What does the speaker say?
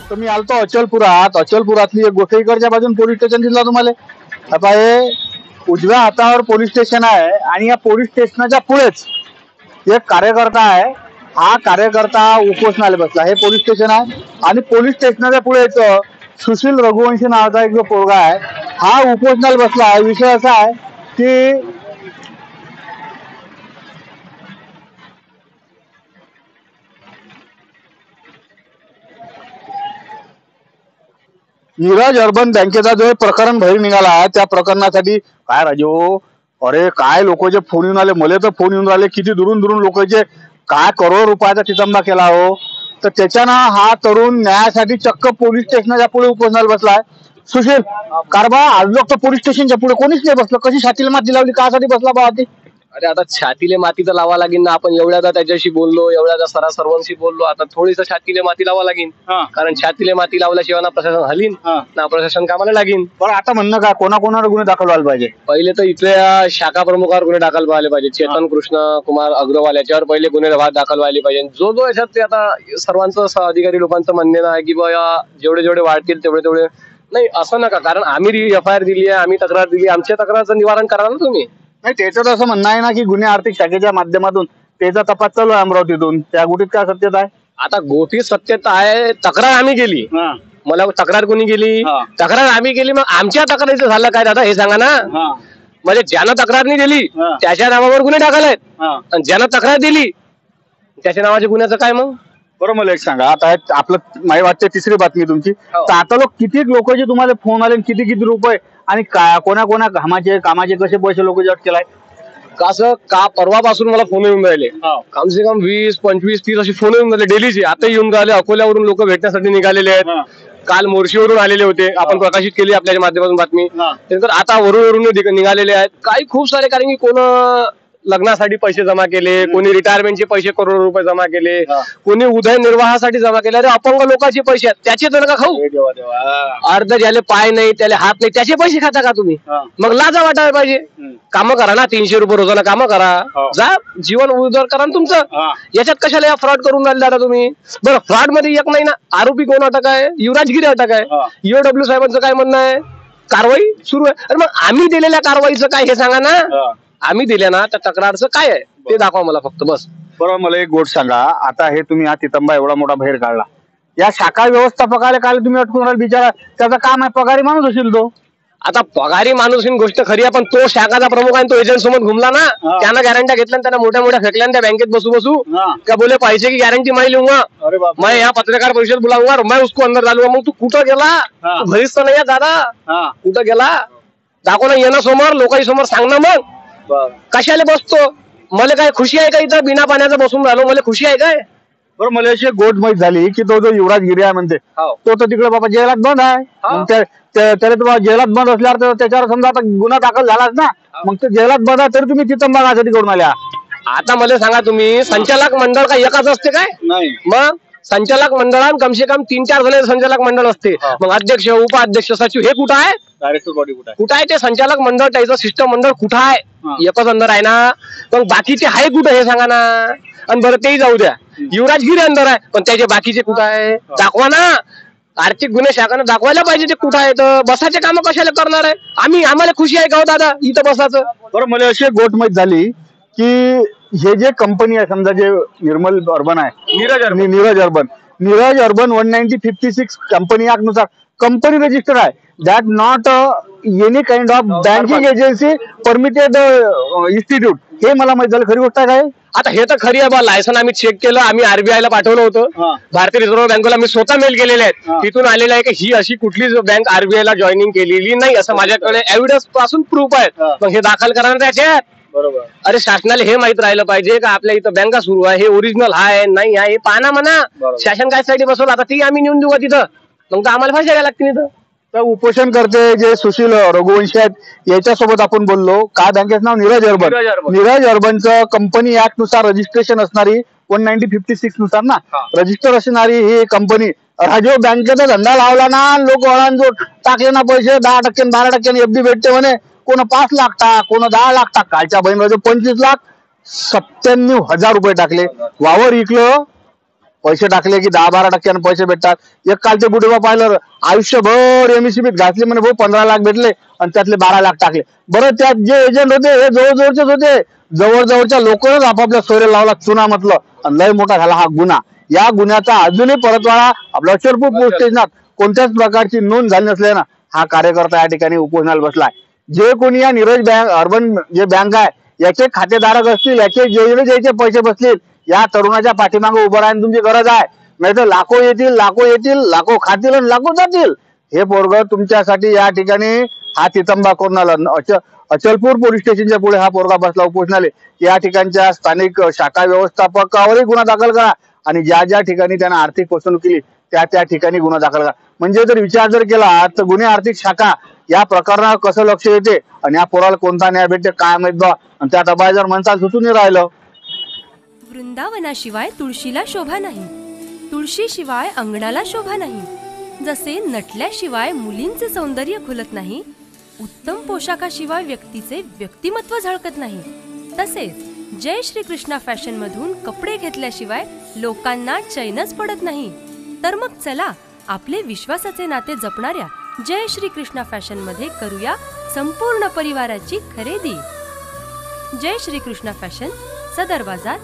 तर मी आलतो अचलपुरातली एक गोष्ट इकडच्या बाजून पोलीस स्टेशन दिसला तुम्हाला. आता हे उजव्या हातावर पोलीस स्टेशन आहे आणि या पोलीस स्टेशनच्या पुढेच एक कार्यकर्ता आहे. हा कार्यकर्ता उपोषणाला बसला. हे पोलीस स्टेशन आहे आणि पोलीस स्टेशनच्या पुढेच सुशील रघुवंशी नावाचा एक जो पोरगा आहे हा उपोषणाला बसला आहे. विषय असा आहे की नीरज अर्बन बँकेचा जो प्रकरण बाहेर निघाला आहे त्या प्रकरणासाठी काय राजू, अरे काय लोकांचे फोन येऊन आले, मला तर फोन येऊन राहिले किती दुरून दुरून लोकांचे, काय करोड रुपयाचा तितंबा केला हो. तर त्याच्यानं हा तरुण न्यायासाठी चक्क पोलीस स्टेशनच्या पुढे उपोषणाला बसलाय. सुशील कारबा आज लोक तर पोलीस स्टेशनच्या पुढे कोणीच नाही बसलं. कशी छातीला माती लावली, कासाठी बसला बा ती? अरे आता छातीले माती तर लावा लागेल ना. आपण एवढ्यादा त्याच्याशी बोललो, एवढ्यादा सर्वांशी बोललो, आता थोडीस छातीले माती लावा लागेल. कारण छातीले माती लावल्याशिवाय ना प्रशासन हलीन ना प्रशासन कामाला लागेल. बरं आता म्हणणं काय, कोणाकोणावर गुन्हे दाखल व्हायला पाहिजे? पहिले तर इथल्या शाखा प्रमुखावर गुन्हे दाखल व्हायला पाहिजे. चेतन कृष्ण कुमार अग्रवाल याच्यावर पहिले गुन्हे दाखल व्हायला पाहिजे. जो याच्यात ते आता सर्वांचं अधिकारी लोकांचं म्हणणं आहे की बा जेवढे जेवढे वाढतील तेवढे नाही असं नका. कारण आम्ही FIR दिली आहे, आम्ही तक्रार दिली, आमच्या तक्रारचं निवारण करा ना तुम्ही. नाही त्याचं असं म्हणणं आहे ना की गुन्हे आर्थिक शाखेच्या माध्यमातून त्याचा तपास चालू आहे अमरावतीतून. त्या गोष्टीत काय सत्यता आहे? आता गोष्टीत सत्यता आहे. तक्रार आम्ही केली, मला तक्रार कोणी केली? तक्रार आम्ही केली. मग आमच्या तक्रारीचं झालं काय दादा हे सांगा ना. म्हणजे ज्यानं तक्रार नाही दिली त्याच्या नावावर गुन्हे दाखल आहेत आणि ज्यानं तक्रार दिली त्याच्या नावाच्या गुन्ह्याचं काय मग? बरं मला एक सांगा, आता आपलं मला वाटतं तिसरी बातमी तुमची. तर आता किती लोकांचे तुम्हाला फोन आले, किती रुपये आणि कोणा कामाचे कसे पैसे लोक जट केलाय? कसं का परवापासून मला फोन येऊन राहिले, कम से कम 20, 25, 30 असे फोन येऊन राहिले डेलीचे. आता येऊन राहिले. अकोल्यावरून लोक भेटण्यासाठी निघालेले आहेत. काल मोर्शीवरून आलेले होते, आपण प्रकाशित केली आपल्या माध्यमातून बातमी. त्यानंतर आता वरून निघालेले आहेत काही खूप सारे. कारण की कोण लग्नासाठी पैसे जमा केले, कोणी रिटायरमेंटचे पैसे करोड रुपये जमा केले, कोणी उदयनिर्वाहासाठी जमा केले. अरे अपंग लोकांचे पैसे त्याचे तर नका खाऊ. अर्ध ज्याले पाय नाही त्याला हात नाही त्याचे पैसे खाता का तुम्ही? मग लाजा वाटायला पाहिजे. कामं करा ना, 300 रुपये रोजाना कामं करा, जा जीवन उद्धार करा ना तुमचं. याच्यात कशाला फ्रॉड करून राहिले दादा तुम्ही? बरं फ्रॉड मध्ये एक नाही ना, आरोपी कोण अटक आहे? युवराजगिरी अटक आहे. EOW साहेबांचं काय म्हणणं आहे? कारवाई सुरू आहे. अरे मग आम्ही दिलेल्या कारवाईचं काय हे सांगा ना. आम्ही दिल्या ना त्या तक्रारचं काय आहे ते दाखवा मला फक्त, बस. बरोबर. मला एक गोष्ट सांगा, आता हे तुम्ही हा तितंबा एवढा मोठा बाहेर काढला, या शाखा व्यवस्थापकाला काल तुम्ही अटकून राहिले बिचारा, त्याचं काम आहे, पगारी माणूस असेल तो. आता पगारी माणूस ही गोष्ट खरी आहे, पण तो शाखाचा प्रमुख आहे, तो एजंट सोबत घुमला ना. त्यानं गॅरंट्या घेतल्या, त्यानं मोठ्या फेकल्या त्या बँकेत बसू क्या बोले पैसे की गॅरंटी मैं लूंगा, मैं यहाँ पत्रकार परिषद बुलाऊंगा, मैं उसको अंदर डालूंगा. मग तू कुठं गेला? तू घरीच तर नाही दादा, कुठं गेला? दाखव ना, ये ना समोर, लोकांच्या समोर सांग ना. मग कशाला बसतो? मला काय खुशी आहे का इथं बिना पाण्याचं बसून राहिलो? मला खुशी आहे काय? बरं मला अशी गोष्ट माहित झाली की तो जो युवराजगिरी आहे म्हणते तो तर तिकडे बाबा जेलात बंद आहे. त्याला तुम्हाला जेलात बंद असल्यावर तर त्याच्यावर समजा आता गुन्हा दाखल झालाच ना. मग ते जेलात बंद आहे तरी तुम्ही तिथं बघासाठी करून आल्या. आता मला सांगा तुम्ही, संचालक मंडळ काय एकाच असते काय? नाही. मग संचालक मंडळात कमसे कम 3-4 जण संचालक मंडळ असते. मग अध्यक्ष, उपाध्यक्ष, सचिव हे कुठं आहे? डायरेक्टर बॉडी कुठं आहे? ते संचालक मंडळ त्याचं सिस्टम मंडळ कुठं आहे? एकच अंदर आहे ना. पण बाकीचे आहे कुठं हे सांगा ना. आणि बरं तेही जाऊ द्या, युवराजगिरी अंदर आहे, पण त्याचे बाकीचे कुठं आहे? दाखवा ना. आर्थिक गुन्हे शाखानं दाखवायला पाहिजे ते कुठं आहे. तर बसाचे काम कशाला करणार आहे? आम्हाला खुशी आहे का हो दादा इथं बसाचं? बरं मला अशी गोष्ट माहित झाली की हे जे कंपनी आहे समजा जे निर्मल अर्बन आहे, नीरज अर्बन 19056 कंपनी ऍक्ट नुसार कंपनी रजिस्टर आहे. That not any kind of banking agency permitted institute. हे मला माहित झालं. खरी गोष्ट आहे काय? आता हे तर खरी आहे बा. लायसन आम्ही चेक केलं, आम्ही RBI ला पाठवलं होतं. भारतीय रिझर्व्ह बँकेला मी स्वतः मेल केलेले आहेत. तिथून आलेलं आहे की ही अशी कुठलीच बँक RBI ला जॉईनिंग केलेली नाही असं माझ्याकडे एव्हिडन्स पासून प्रूफ आहेत. मग हे दाखल करा ना त्याच्यात. बरोबर. अरे शासनाला हे माहित राहिलं पाहिजे का आपल्या इथं बँका सुरू आहे, हे ओरिजिनल आहे नाही आहे हे पाहना म्हणा. शासन काय साठी बसवलं? आता ती आम्ही नेऊन देऊ का तिथं? मग तर आम्हाला फाशी घ्यायला लागतील इथं. तर उपोषण करते जे सुशील रघुवंशी आहेत याच्यासोबत आपण बोललो. काय बँकेचं नाव? नीरज अर्बनचं कंपनी ऍक्ट नुसार रजिस्ट्रेशन असणारी 19056 नुसार ना रजिस्टर असणारी ही कंपनी. राजीव बँकेचा धंदा लावला ना, लोक वळांजोड टाकले ना पैसे 10% 12% FD भेटते म्हणे. कोण 5 लाख टाक, कोण 10 लाख टाक. कालच्या बहिणीला 25,97,000 रुपये टाकले. वावर इकलं पैसे टाकले की 10-12% पैसे भेटतात. एक काल ते बुडीबा पाहिलं, आयुष्यभर एमएससीबीत घातले म्हणे भाऊ, 15 लाख भेटले आणि त्यातले 12 लाख टाकले. बरं, त्यात जे एजंट होते हे जवळजवळचेच होते, जवळजवळच्या लोकांनाच आपापल्या सोयरे लावला, चुना म्हटलं, आणि लय मोठा झाला हा गुन्हा. या गुन्ह्याचा अजूनही परतवाडा आपल्या अचलपूर पोलीस स्टेशनात कोणत्याच प्रकारची नोंद झाली नसल्यानं हा कार्यकर्ता या ठिकाणी उपोषणाला बसलाय. जे कोणी या नीरज बँक, अर्बन जे बँक आहे, याचे खातेधारक असतील, याचे जेवढे ज्याचे पैसे बसतील, या तरुणाच्या पाठीमागे उभं राहण्याची तुमची गरज आहे. नाही तर लाखो येतील, लाखो खातील आणि लाखो जातील. हे पोरग तुमच्यासाठी या ठिकाणी हा तितंबा करून आलं. अचलपूर पोलीस स्टेशनच्या पुढे हा पोरगा बसला उपोषणाले. या ठिकाणच्या स्थानिक शाखा व्यवस्थापकावरही गुन्हा दाखल करा आणि ज्या ज्या ठिकाणी त्यानं आर्थिक फसवणूक केली त्या ठिकाणी गुन्हा दाखल करा. म्हणजे जर विचार जर केला तर गुन्हे आर्थिक शाखा या प्रकरणावर कसं लक्ष येते आणि या पोराला कोणता न्याय भेटते काय माहित बा. आणि त्या दबाय जर म्हणतात सुचून राहिलं. वृंदावनाशिवाय तुळशीला शोभा नाही, तुळशीशिवाय अंगणाला शोभा नाही. जसे नटल्याशिवाय मुलींचे सौंदर्य खुलत नाही, उत्तम पोशाखाशिवाय व्यक्तीचे व्यक्तिमत्व झळकत नाही, तसेच जय श्री कृष्णा फॅशन मधून कपडे घेतल्याशिवाय लोकांना चैनच पडत नाही. तर मग चला आपले विश्वासाचे नाते जपणाऱ्या जय श्री कृष्णा फॅशन मध्ये करूया संपूर्ण परिवाराची खरेदी. जय श्री कृष्णा फॅशन, सदर बाजार,